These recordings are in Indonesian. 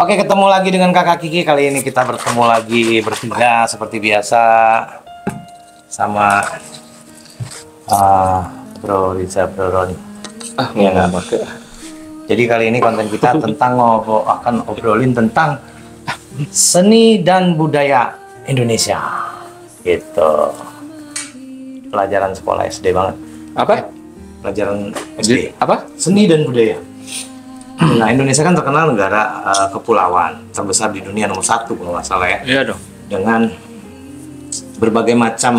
Oke, ketemu lagi dengan Kakak Kiki. Kali ini kita bertemu lagi bertiga seperti biasa sama Bro Riza, Bro Roni. Ya nggak pakai. Jadi kali ini konten kita tentang akan obrolin tentang seni dan budaya Indonesia. Gitu. Pelajaran sekolah SD banget. Apa? Pelajaran SD. Apa? Seni dan budaya. Nah, Indonesia kan terkenal negara kepulauan terbesar di dunia, nomor 1 kalau nggak salah ya. Iya dong. Dengan berbagai macam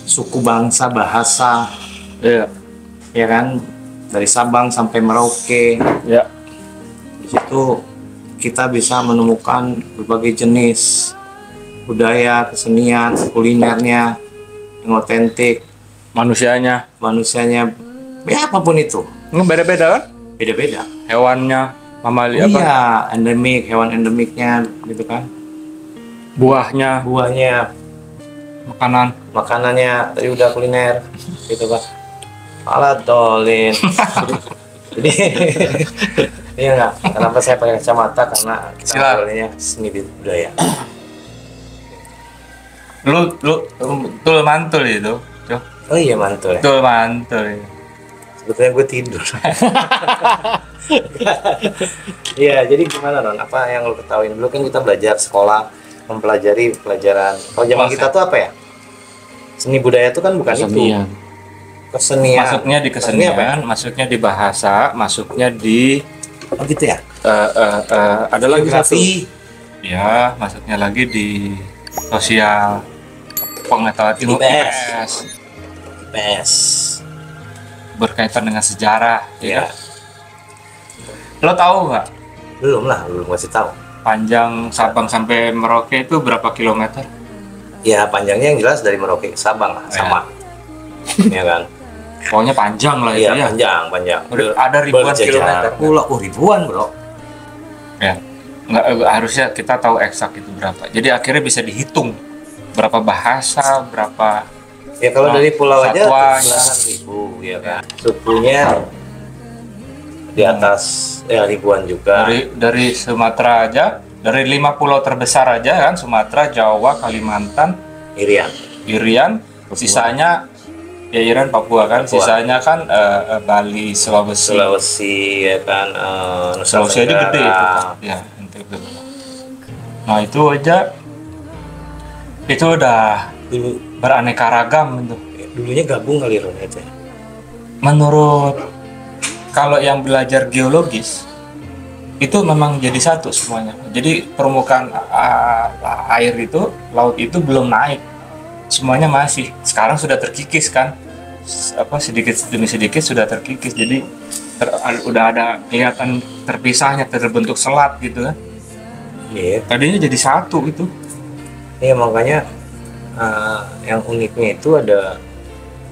suku, bangsa, bahasa, Iya. ya kan, dari Sabang sampai Merauke. Ya. Di situ kita bisa menemukan berbagai jenis budaya, kesenian, kulinernya yang otentik, Manusianya. ya apapun itu, Beda-beda kan? beda-beda. Hewannya, mamalia apa? Iya, endemik, hewan endemiknya gitu kan. Buahnya, Buahnya, makanan. makanannya tadi udah kuliner gitu kan. Alat dolin. Jadi iya nggak, kenapa saya pakai kacamata, karena kita Siap. ngobrolnya seni budaya. Tul mantul itu. Tuh. Oh iya, mantul ya. Tul mantul. Sebetulnya gue tidur. Iya, jadi gimana Ron? Apa yang lo ketahuin? Dulu kan kita belajar sekolah, mempelajari pelajaran. Kalau zaman kita tuh apa ya? Seni budaya itu kan bukan Kesenian. itu. Kesenian. Masuknya di apa ya? kesenian, masuknya di bahasa, masuknya di Oh gitu ya? ada lagi satu. Geografi. Ya, masuknya lagi di sosial, pengetahuan ilmu IPS. IPS, IPS. berkaitan dengan sejarah. Iya. Lo tahu nggak Belum lah, belum ngasih tahu. panjang Sabang sampai Merauke itu berapa kilometer? Ya panjangnya yang jelas dari Merauke ke Sabang lah, sama. Ya kan? Pokoknya panjang lah itu Iya, ya. panjang. Ada ribuan Berjejar kilometer. pula. Oh, ribuan, Bro. Ya, nggak harusnya kita tahu eksak itu berapa. Jadi akhirnya bisa dihitung berapa bahasa, berapa. Ya kalau dari pulau aja Satuan. belasan ribu, ya kan. Sukunya di atas ya ribuan juga. Dari Sumatera aja, dari 5 pulau terbesar aja kan, Sumatera, Jawa, Kalimantan, Irian, sisanya ya Irian, Papua kan, Papua. sisanya kan Bali, Sulawesi. Sulawesi, ya kan, Nusa Sulawesi aja gede itu Tenggara. kan. Ya, itu. Nah, itu aja itu udah Dulu, beraneka ragam itu. dulunya gabung kali Ron itu ya. Menurut kalau yang belajar geologis itu memang jadi satu semuanya. Jadi permukaan air itu, laut itu belum naik, semuanya masih. Sekarang sudah terkikis kan, sedikit demi sedikit sudah terkikis. Jadi udah ada kelihatan terpisahnya, terbentuk selat gitu kan. Iya. Tadinya jadi satu itu. Iya, makanya yang uniknya itu ada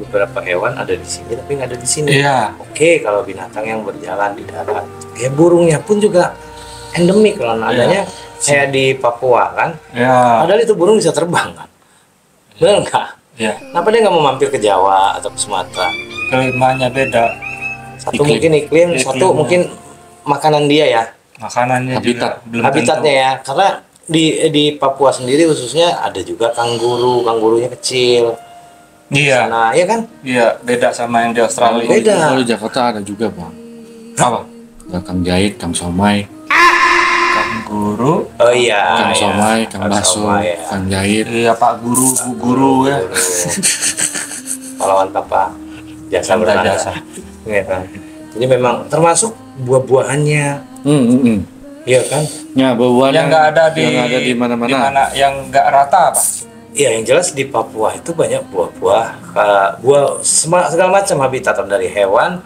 beberapa hewan ada di sini tapi nggak ada di sini. Iya. Oke, kalau binatang yang berjalan di darat, ya burungnya pun juga endemik kan, adanya kayak di Papua kan. Ya. Padahal itu burung bisa terbang kan. Benar nggak? Ya. Kenapa dia nggak mau mampir ke Jawa atau ke Sumatera? Kelimanya beda. Satu Iklim. mungkin iklim, satu Iklimnya. mungkin makanan dia ya, Makanannya Habitat. juga belum habitatnya ya. Karena di Papua sendiri khususnya ada juga kangurunya kecil. Iya. Nah, iya kan? Iya, beda sama yang di Australia. Beda. Kalau di Jakarta ada juga, Bang. Apa? Ada Kang Jahit, Kang Somai, Guru. Oh iya. Kang iya. Somai, Kang Kang Baso, Somai, ya. Kang Jahit. Iya, Pak Guru, Bu Guru ya. Pahlawan tanpa jasa Tanpa bertanda. jasa. Iya kan? Jadi memang termasuk buah-buahannya, iya kan? Ya, buah-buahan Yang nggak ada di yang ada di mana-mana. yang nggak rata apa? Iya, yang jelas di Papua itu banyak buah-buah, segala macam habitat dari hewan,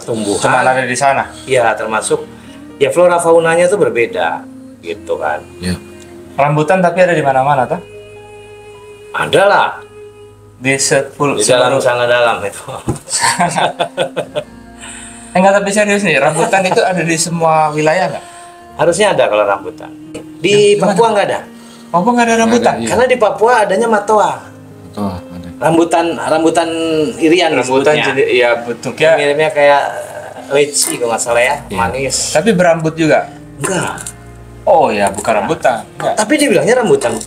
tumbuhan. Cuma ada di sana. Iya, termasuk ya flora faunanya itu berbeda, gitu kan? Ya. Rambutan tapi ada di mana-mana tuh. Ada lah Di di dalam sana dalam itu. Enggak, tapi serius nih, rambutan itu ada di semua wilayah nggak? Harusnya ada kalau rambutan. Di Gimana? Papua nggak ada, Papua nggak ada rambutan. Iya. karena di Papua adanya matoa. Tuh, ada. Rambutan irian Rambutan disebutnya. jadi ya bentuknya. Miripnya kayak leci kalau nggak salah ya, Iya. manis. Tapi berambut juga. Enggak, Oh ya, bukan rambutan. Enggak. Tapi dia bilangnya rambutan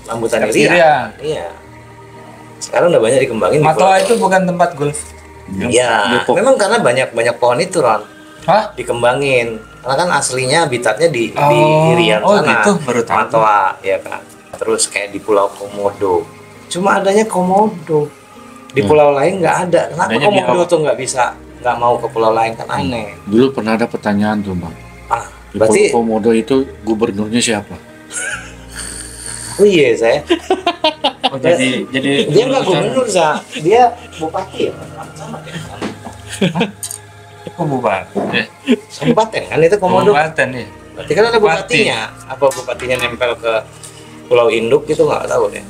Irian. irian. Iya. Sekarang udah banyak dikembangin di Matoa Pulau. itu bukan tempat golf. Iya, memang karena banyak banyak pohon itu, Ron. Hah? Dikembangin. Karena kan aslinya habitatnya di Irian oh sana. gitu, baru tahu. Matoa, ya kan. Terus kayak di Pulau Komodo. Cuma adanya Komodo. Di pulau lain nggak ada. Kenapa Adanya di Komodo Hawaii. tuh nggak mau ke pulau lain, kan aneh. Dulu pernah ada pertanyaan tuh bang. Ah, Di berarti Komodo itu gubernurnya siapa? oh iya saya. Oh, jadi Dia nggak gubernur, dia bupati ya. Sama ya. Kabupaten. Kabupaten kan itu Komodo. Kabupaten ya. Berarti kan ada bupatinya. Apa bupatinya nempel ke Pulau Induk itu nggak tahu deh.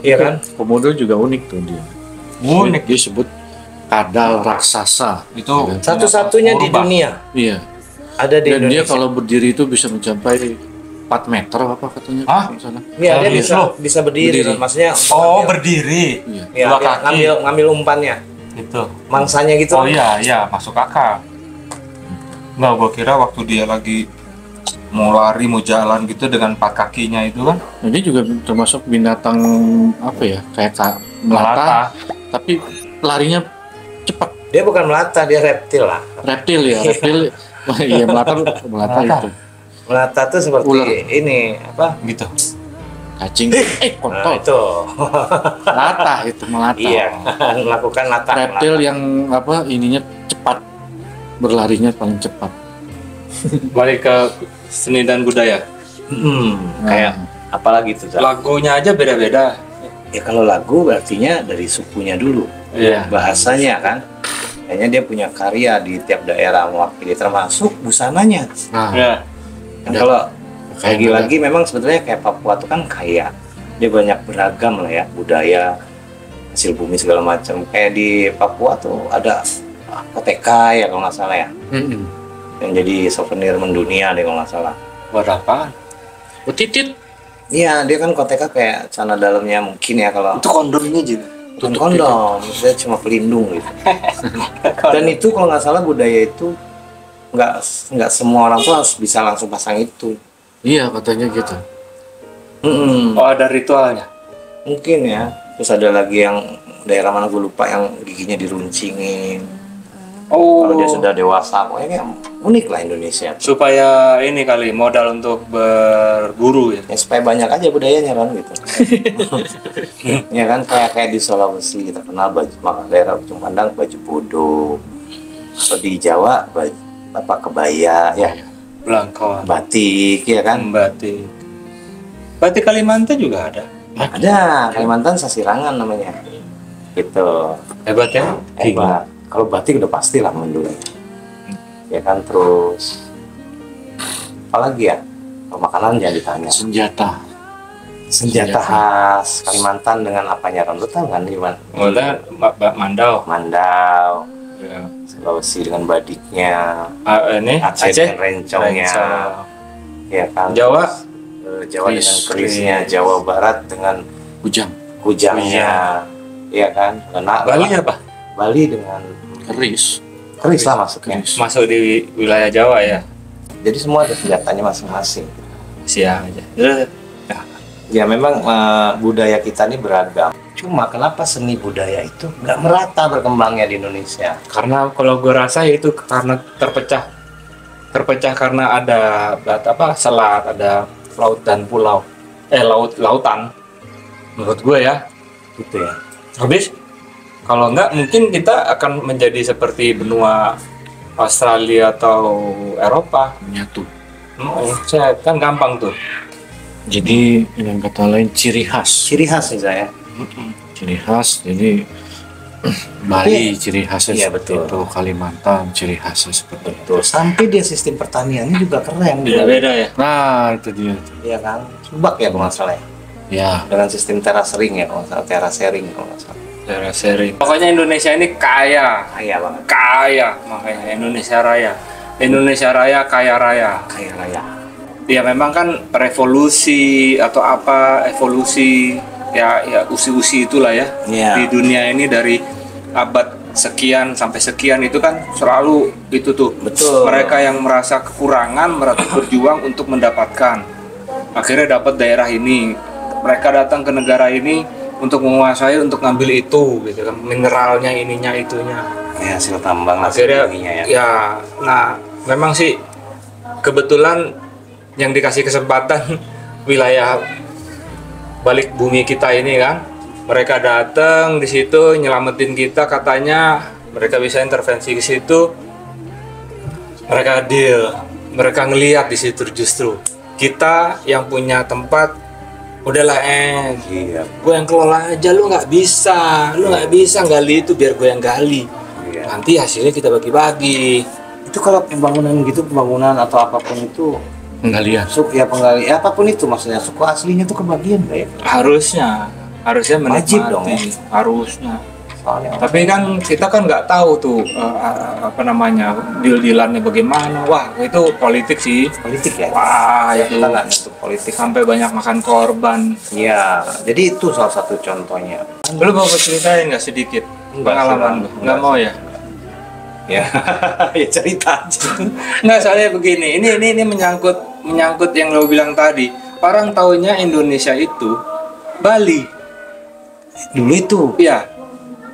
Iya kan? Komodo juga unik tuh dia. Unik. Dia sebut kadal raksasa. Itu Satu-satunya di Purba. dunia Iya. ada di Dan dia Indonesia. kalau berdiri itu bisa mencapai 4 meter apa katanya? Hah? di sana. Iya, dia Serius bisa lo? bisa berdiri, Berdiri. Ron. Maksudnya Oh, berdiri. Iya. ya, dua dia kaki. ngambil umpannya, Gitu. mangsanya gitu. Oh iya, masuk akal. Nggak, gua kira waktu dia lagi mau lari, mau jalan gitu dengan 4 kakinya itu kan. Nah, dia juga termasuk binatang apa ya? Kayak melata, tapi larinya cepat. Dia bukan melata, dia reptil lah. Reptil ya, reptil. Iya, melata Melata. itu. Melata tuh seperti Ular. ini apa? Gitu. Cacing. Nah, Kontol. itu. Melata itu melata. Iya, melakukan latak. Reptil yang apa ininya cepat, berlarinya paling cepat. Balik ke seni dan budaya. Kayak apalagi tuh, Zak? Lagunya aja beda-beda. Ya kalau lagu berartinya dari sukunya dulu. Iya. Bahasanya kan. Kayaknya dia punya karya di tiap daerah mewakili, termasuk busananya. Nah, Ya. Kan kalau Kayak lagi-lagi memang sebetulnya kayak Papua tuh kan kaya. Dia banyak beragam lah ya, budaya, hasil bumi segala macam. Kayak di Papua tuh ada koteka ya kalau nggak salah ya. Yang jadi souvenir mendunia deh kalau nggak salah. Buat apaan? oh, titit. Iya, dia kan koteka kayak celana dalamnya mungkin ya kalau Itu kondomnya juga. bukan kondom, dia cuma pelindung gitu. Dan itu kalau nggak salah budaya itu nggak semua orang tuh harus bisa langsung pasang itu. Iya katanya gitu. Oh, ada ritualnya. Mungkin ya. Terus ada lagi yang daerah mana gue lupa yang giginya diruncingin. Oh, Kalau dia sudah dewasa, pokoknya kayak unik lah Indonesia. supaya ini kali modal untuk berburu ya. Ya, supaya banyak aja budayanya kan gitu. Ya kan kayak di Sulawesi terkenal baju makan daerah ujung pandang baju bodo. Atau di Jawa baju apa kebaya ya, Belangkon, batik ya kan. batik. Batik Kalimantan juga ada. Ada Kalimantan Sasirangan namanya. Gitu. Hebat ya? Hebat. Kalau batik udah pasti lah menurut. Ya kan, terus apalagi ya? Kalau makanan jangan ditanya. Senjata. Senjata khas Kalimantan dengan apanya? Ron, lu tahu kan di mana? Mulai Mandau. Mandau, Ya. Sulawesi dengan badiknya, Ini Aceh dengan rencongnya, Rencong. ya kan? Jawa? Jawa Keris. dengan kerisnya, Jawa Barat dengan Ujang. kujangnya, ya kan? Karena Bali apa? Bali dengan Keris. keris lah maksudnya. Keris. Masuk di wilayah Jawa ya? Jadi semua ada senjatanya masing-masing. Siap aja. Ya memang budaya kita ini beragam. Cuma kenapa seni budaya itu nggak merata berkembangnya di Indonesia? Karena kalau gue rasa itu karena terpecah karena ada selat, ada laut dan pulau, lautan. Menurut gue ya, Gitu ya. habis kalau enggak mungkin kita akan menjadi seperti benua Australia atau Eropa. Menyatu. Saya kan gampang tuh. Jadi dengan kata lain ciri khas. Ciri khas nih saya. Ciri khas. Jadi Bali ciri khasnya Iya, seperti betul. itu. Kalimantan ciri khasnya seperti itu. Tuh, sampai dia sistem pertaniannya juga keren. Beda-beda ya. Nah itu dia. Iya kan? Subak ya kalau nggak salah ya. Ya. Dengan sistem terasering ya kalau nggak salah, terasering kalau nggak salah. Daerah sharing. Pokoknya Indonesia ini kaya, Kaya banget. kaya makanya Indonesia Raya. Indonesia Raya kaya raya. Kaya raya. Ya memang kan revolusi atau apa evolusi ya usi-usi itulah ya Iya. di dunia ini dari abad sekian sampai sekian itu kan selalu itu tuh. Betul. Mereka yang merasa kekurangan, mereka berjuang untuk mendapatkan. Akhirnya dapat daerah ini. Mereka datang ke negara ini untuk menguasai, untuk ngambil itu, gitu kan, mineralnya, ininya, itunya. Ya, hasil tambang hasil Akhirnya, ininya ya. ya, nah, memang sih kebetulan yang dikasih kesempatan wilayah balik bumi kita ini kan, mereka datang di situ nyelamatin kita, katanya mereka bisa intervensi ke situ, mereka deal, mereka ngelihat di situ justru kita yang punya tempat, udahlah Iya. gue yang kelola aja, lu nggak bisa gali itu, biar gue yang gali, Iya. nanti hasilnya kita bagi-bagi. Itu kalau pembangunan atau apapun itu Penggalian. ya penggali apapun itu maksudnya suku aslinya tuh kebagian kayak Harusnya menikmati, Wajib dong ya. harusnya. soalnya. Tapi kan kita kan nggak tahu tuh apa namanya, deal-dealannya bagaimana. Wah, itu politik sih. Politik ya. Wah, itu Kita nggak nyentuh politik. sampai banyak makan korban. Iya, jadi itu salah satu contohnya. Lu mau ceritain nggak sedikit pengalaman lu? Nggak mau ya? Ya, ya cerita aja. Nggak, soalnya begini. Ini menyangkut yang lo bilang tadi. Orang taunya Indonesia itu Bali. Dulu itu. Iya.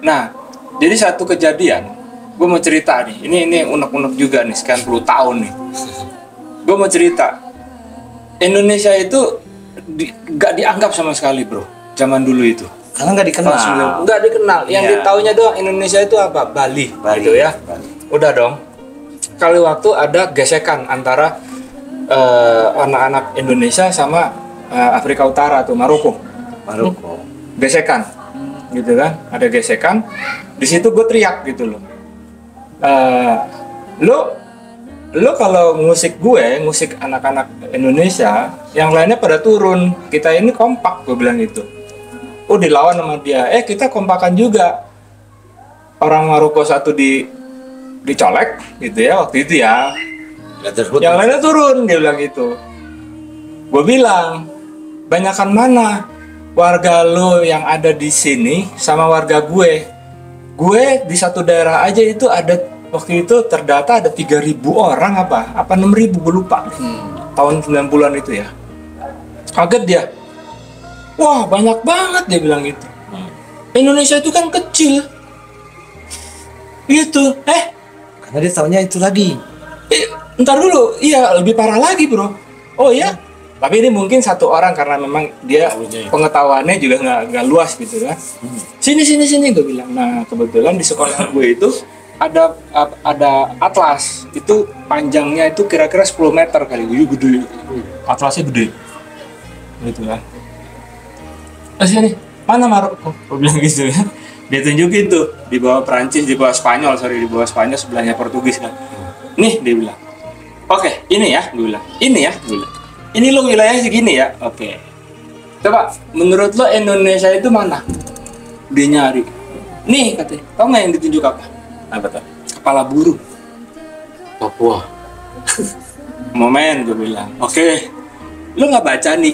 Nah, jadi satu kejadian, gue mau cerita nih. Ini unek-unek juga nih, sekian puluh tahun nih. Gue mau cerita. Indonesia itu gak dianggap sama sekali, bro. Zaman dulu itu. Karena nggak dikenal. Nggak dikenal. Yang Iya. ditaunya doang Indonesia itu apa? Bali. Bali Gitu ya. Bali. Udah dong. Kali waktu ada gesekan antara anak-anak Indonesia sama Afrika Utara tuh, Maroko. Maroko. Gesekan, gitu kan? Ada gesekan. Di situ gue teriak gitu loh. Lo kalau musik anak-anak Indonesia, yang lainnya pada turun. Kita ini kompak, gue bilang gitu. Oh, dilawan sama dia. Kita kompakan juga. Orang Maroko satu dicolek gitu ya waktu itu ya. Brotherhood. Yang lainnya turun, dia bilang gitu. Gue bilang, banyakan mana warga lo yang ada di sini sama warga gue? Gue di satu daerah aja itu ada, waktu itu terdata ada 3.000 orang apa 6.000, gue lupa. Tahun 90-an itu ya. Kaget dia. Wah, banyak banget, dia bilang gitu. Indonesia itu kan kecil. Gitu. Karena dia taunya itu lagi. Ntar dulu, iya lebih parah lagi, bro. Oh iya, tapi ini mungkin satu orang karena memang dia pengetahuannya juga nggak luas gitu kan. Sini gue bilang. Nah, kebetulan di sekolah gue itu ada atlas, itu panjangnya itu kira-kira 10 meter kali, gede. Atlasnya gede, gitu kan. Sini, mana Maroko? Gue bilang gitu kan. Dia tunjukin tuh di bawah Perancis, di bawah Spanyol, sebelahnya Portugis kan. Nih, dia bilang. Oke, ini ya, gue bilang. Ini lo wilayahnya segini ya. Oke. Coba, menurut lo Indonesia itu mana? Dia nyari. Nih, katanya. Tau nggak yang ditunjuk apa? Apa tuh? Kepala burung. Papua. Momen, gue bilang. Oke. Lo nggak baca nih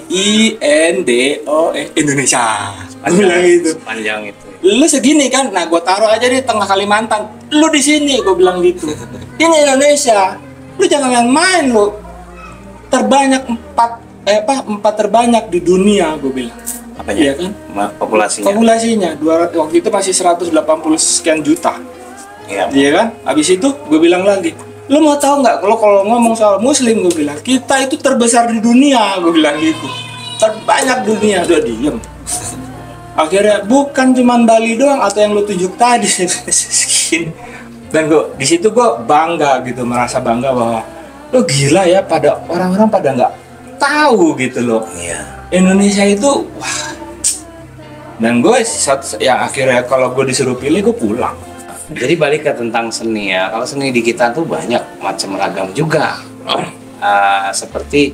INDOE Indonesia. Gue bilang gitu. Panjang itu. Lu segini kan, nah gue taruh aja di tengah Kalimantan, lu di sini, gue bilang gitu. Ini Indonesia, lu jangan main-main lu. Terbanyak empat terbanyak di dunia, gue bilang. Apanya? Iya kan? Populasinya. Populasinya waktu itu masih 180 sekian juta. Iya. Iya kan? Habis itu gue bilang lagi, lu mau tahu nggak kalau ngomong soal Muslim, gue bilang kita itu terbesar di dunia, gue bilang gitu. Terbanyak dunia, udah diem. Akhirnya bukan cuman Bali doang atau yang lu tunjuk tadi skin. Dan gue di situ gue bangga gitu, merasa bangga bahwa lo gila ya, pada orang-orang pada nggak tahu gitu loh. Iya. Indonesia itu wah. Dan gue yang akhirnya kalau gue disuruh pilih, gue pulang. Jadi balik ke tentang seni ya. Kalau seni di kita tuh banyak macam ragam juga. Seperti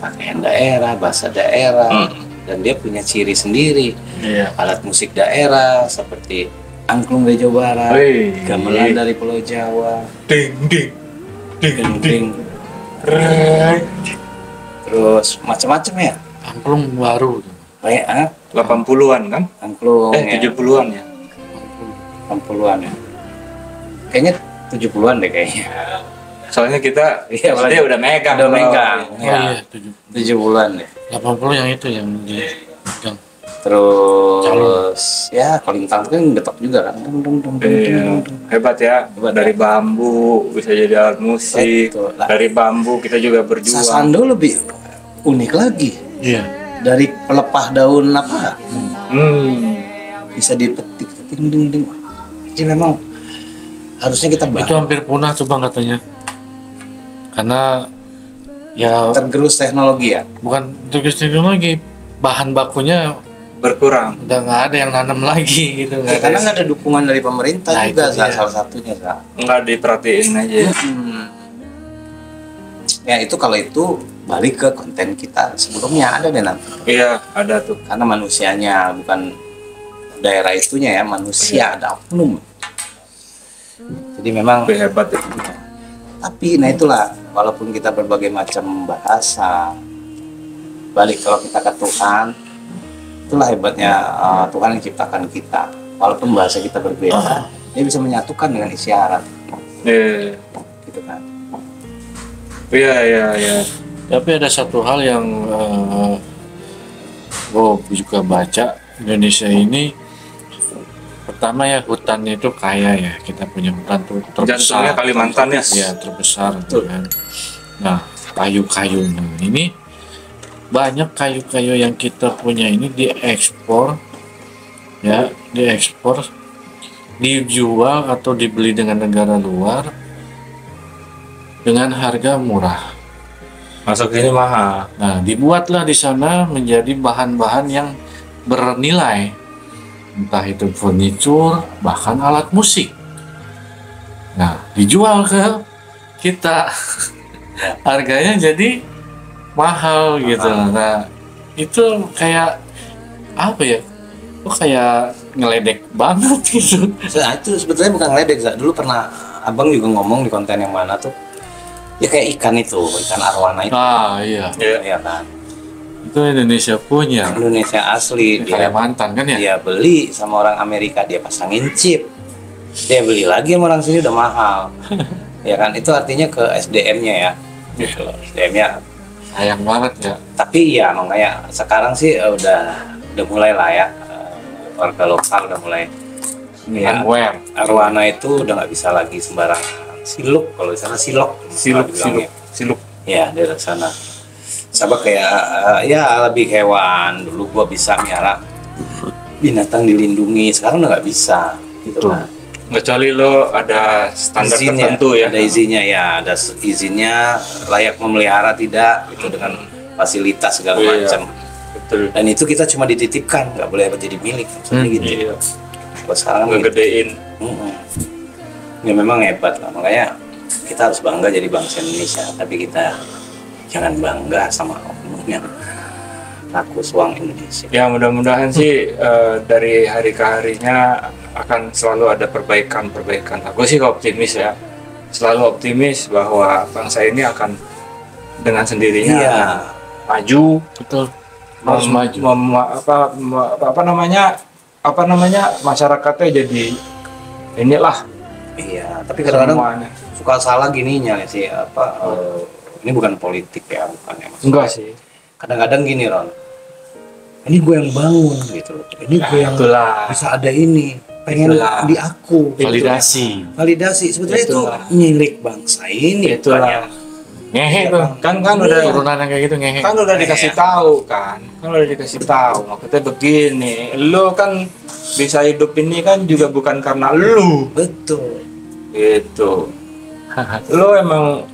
pakaian daerah, bahasa daerah, dan dia punya ciri sendiri. Iya. Alat musik daerah seperti angklung dari Jawa Barat, Wih. gamelan dari Pulau Jawa, Ding. gending, Keren. terus macam-macam ya. Angklung baru. Kayak 80-an kan? angklung ya. 70-an ya. 60-an ya. Kayaknya 70-an deh kayaknya. Soalnya kita Iya, dia udah megang. Udah bro. megang. Oh Ya, iya, 70-an deh. 80 yang itu yang dipegang. Terus ya kolintang kan getok juga kan. Dung, dung, dung, dung, Iya, dung, dung. hebat ya. Hebat Dari bambu bisa jadi alat musik. Betul. Lah, Dari bambu kita juga berjuang. Sasando lebih unik lagi. Iya. Dari pelepah daun apa Hmm. bisa dipetik, ding ding ding. Jadi memang harusnya kita Itu hampir punah tuh Bang katanya. Karena ya tergerus teknologi ya. bukan terus teknologi, bahan bakunya Berkurang. udah nggak ada yang nanam lagi gitu. Nggak ada. Karena nggak ada dukungan dari pemerintah Nah, juga, itu dia. salah satunya. Sa. Nggak diperhatiin aja. Ya itu kalau itu balik ke konten kita sebelumnya ada deh nanti. Iya, ada tuh. Karena manusianya bukan daerah itunya ya, manusia ada oknum. Jadi memang Lebih hebat ya. tapi nah itulah walaupun kita berbagai macam bahasa balik kalau kita ke Tuhan, itulah hebatnya Tuhan yang ciptakan kita. Walaupun bahasa kita berbeda, dia bisa menyatukan dengan isyarat, Iya, gitu kan. iya. Tapi ada satu hal yang juga baca Indonesia ini, pertama ya hutannya itu kaya ya, kita punya hutan tuh Jantungnya terbesar. Kalimantan ya. Ya terbesar kan. Nah kayu-kayu ini banyak kayu-kayu yang kita punya ini diekspor ya, dijual atau dibeli dengan negara luar dengan harga murah. Masuk sini mahal. Nah, dibuatlah di sana menjadi bahan-bahan yang bernilai, entah itu furnitur, bahkan alat musik. Nah, dijual ke kita, harganya jadi mahal gitu. Nah, itu kayak apa ya? Kok kayak ngeledek banget gitu. Nah, itu sebetulnya bukan ngeledek, Za. Dulu pernah abang juga ngomong di konten yang mana tuh, ya kayak ikan itu, ikan arwana itu, Ah, iya. ya kan. Itu Indonesia punya. Indonesia asli, Di dia Kalimantan kan ya? dia beli sama orang Amerika, dia pasangin chip, dia beli lagi sama orang sini udah mahal. Ya kan, itu artinya ke SDM-nya ya, gitu loh, SDM-nya. Sayang banget ya. Tapi ya makanya sekarang sih udah mulai lah ya, warga lokal udah mulai ya, Aware. arwana itu udah nggak bisa lagi sembarangan siluk, kalau di sana silok bilangnya. Siluk. Ya dari sana sama kayak ya lebih hewan. Dulu gua bisa miara binatang dilindungi, sekarang udah nggak bisa gitu Betul. kan. Kecuali lo ada standar Izinnya, tertentu ya. ada izinnya ya, ada izinnya layak memelihara tidak itu dengan fasilitas segala Iya. macam. Betul. Dan itu kita cuma dititipkan, nggak boleh jadi milik maksudnya gitu. Iya. Kalau sekarang gitu. Ngegedein. Ya memang hebat lah, makanya kita harus bangga jadi bangsa Indonesia, tapi kita jangan bangga sama oknum yang rakus uang Indonesia. Ya mudah-mudahan sih dari hari ke harinya akan selalu ada perbaikan. Aku sih optimis ya, selalu optimis bahwa bangsa ini akan dengan sendirinya Iya. maju, Betul. Harus maju. apa namanya masyarakatnya jadi inilah Iya, tapi kadang-kadang semuanya. suka salah gininya sih ini bukan politik ya, bukan ya. Enggak sih. Kadang-kadang gini Ron, ini gue yang bangun gitu, ini gue yang Itulah. bisa ada ini, pengen Itulah. di aku Validasi. sebetulnya itu Itulah. milik bangsa ini, Itulah. bukannya Ngehe tuh. Kan udah Turunan yang kayak gitu ngehe. kan udah dikasih tahu kan udah dikasih tahu maksudnya begini, lo kan bisa hidup ini kan juga bukan karena lu betul. gitu. Lo emang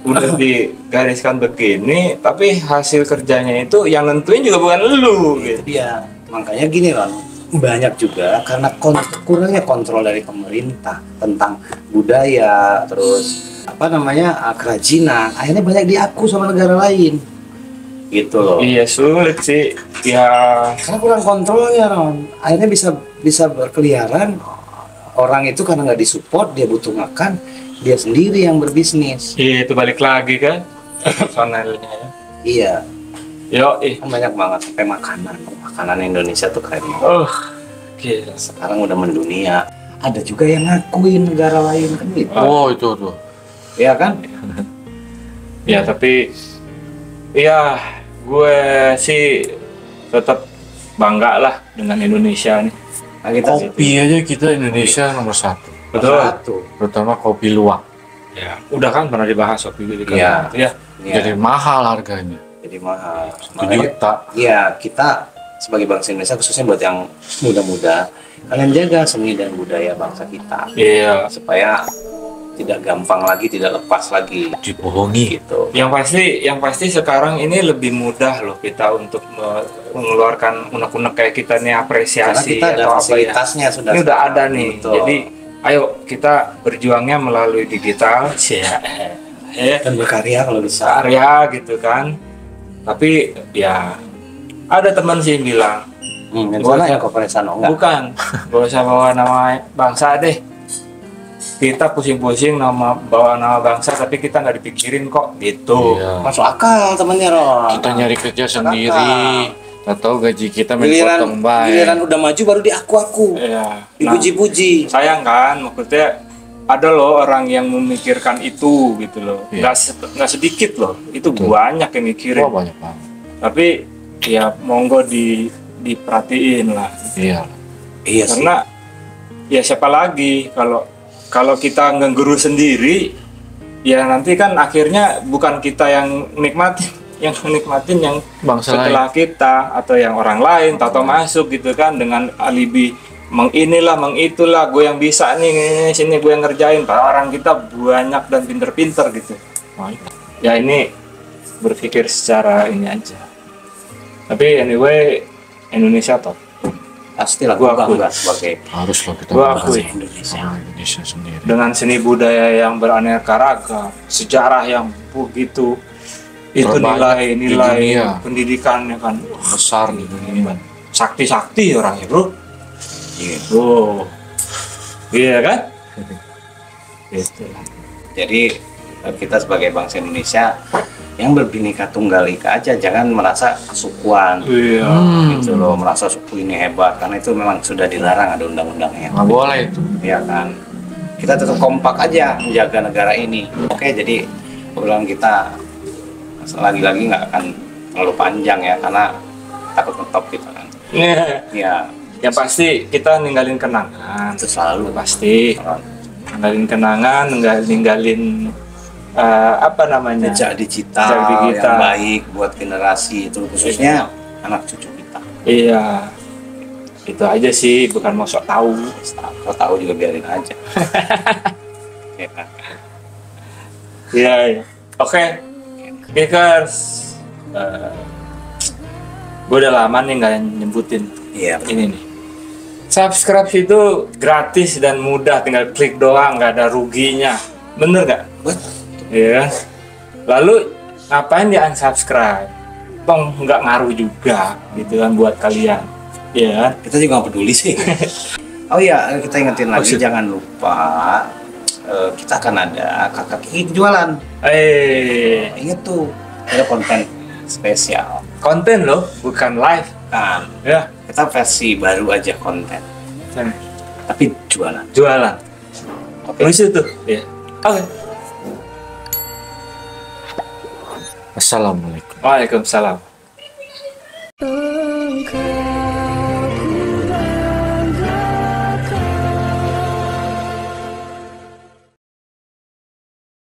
udah digariskan begini, tapi hasil kerjanya itu yang nentuin juga bukan lu Itu gitu. dia, makanya gini Ron, banyak juga karena kurangnya kontrol dari pemerintah tentang budaya, terus apa namanya kerajinan, akhirnya banyak diaku sama negara lain gitu loh. Iya sulit sih ya. Karena kurang kontrolnya Ron, akhirnya bisa berkeliaran. Orang itu karena nggak disupport, dia butuh makan, dia sendiri yang berbisnis. Iya, itu balik lagi kan personelnya ya. Iya, Yo kan banyak banget sampai makanan Indonesia tuh keren banget. gila. Sekarang udah mendunia. ada juga yang ngakuin negara lain kan gitu. Oh itu tuh. Ya kan? Ya tapi ya gue sih tetap bangga lah dengan Indonesia nih. Nah, kita Kopi aja kita Indonesia nomor 1. Betul. satu. Terutama kopi luwak. Ya, udah kan pernah dibahas waktu itu kan. Iya. Ya. Ya, Jadi mahal harganya. jadi mahal. 1 Makanya, juta. ya kita sebagai bangsa Indonesia khususnya buat yang muda-muda, kalian jaga seni dan budaya bangsa kita Iya. supaya tidak gampang lagi, tidak lepas lagi Dibohongi. gitu. Yang pasti sekarang ini lebih mudah loh kita untuk mengeluarkan unek-unek kayak kita nih Karena apresiasi kita ada atau apa ya. fasilitasnya sudah. Ini udah sekarang. ada nih. Betul. Jadi ayo kita berjuangnya melalui digital, dan berkarya kalau bisa. karya gitu kan. Tapi ya ada teman sih yang bilang, Rencana ya Koperesano enggak? bukan, gak usah bawa nama bangsa deh. Kita pusing-pusing bawa nama bangsa tapi kita nggak dipikirin kok gitu. Iya. Masuk akal temennya Ron. Kita nyari kerja sendiri. Tak tahu gaji kita main Giliran, potong baik. giliran udah maju baru diaku-aku, Iya. Nah, dipuji-puji. sayang kan, maksudnya ada loh orang yang memikirkan itu gitu loh. Iya. Nggak sedikit loh, itu Betul. banyak yang mikirin. Wah banyak banget. Tapi ya monggo diperhatiin lah. Iya. Iya sih. Karena ya siapa lagi kalau kita ngeguru sendiri, ya nanti kan akhirnya bukan kita yang nikmatin, yang menikmatin yang Bangsa setelah kita atau yang orang lain tato masuk gitu kan dengan alibi menginilah mengitulah, gue yang bisa nih sini gue yang ngerjain, padahal orang kita banyak dan pinter-pinter gitu. Baik. Ya ini berpikir secara ini aja. Tapi anyway Indonesia top. Pastilah Gua gua akui. bangga sebagai Harus loh kita Gua bangga akui. sama Indonesia. Indonesia sendiri. Dengan seni budaya yang beraneka ragam, sejarah yang begitu, itu Terbanyak di nilai dunia. pendidikannya kan Besar di dunia. sakti orangnya bro. Iya. Oh, iya kan? Gitu. Jadi kita sebagai bangsa Indonesia yang berbhinneka tunggal ika aja, jangan merasa kesukuan Iya. gitu loh, merasa suku ini hebat, karena itu memang sudah dilarang, ada undang-undangnya. Nggak boleh itu. Ya kan, kita tetap kompak aja menjaga negara ini. Oke, jadi obrolan kita lagi-lagi nggak akan terlalu panjang ya, karena takut ngetop kita kan. Ya, Yang pasti kita ninggalin kenangan, itu selalu pasti ninggalin kenangan, ninggalin apa namanya? jejak digital, Jejak digital. yang baik buat generasi itu, khususnya anak cucu kita. Iya, itu aja sih, bukan mau sok tahu. Kalau tahu juga biarin aja. Ya kan? Iya, iya. Oke, Geekers, gue udah lama nih nggak nyebutin Iya. ini nih. Subscribe itu gratis dan mudah, tinggal klik doang, nggak ada ruginya. Bener nggak? Betul. Iya. Lalu ngapain di unsubscribe? Tong nggak ngaruh juga, gitu kan buat kalian. Iya. Kita juga nggak peduli sih. Oh iya, kita ingetin lagi, Maksud- jangan lupa kita akan ada kakak Kiki jualan. Ingat tuh, ada konten spesial Konten loh, bukan live. kan. Ya. Kita versi baru aja konten, tapi jualan. Jualan. Oke. Lucu tuh. Iya. Oke. Assalamualaikum. Waalaikumsalam. Oh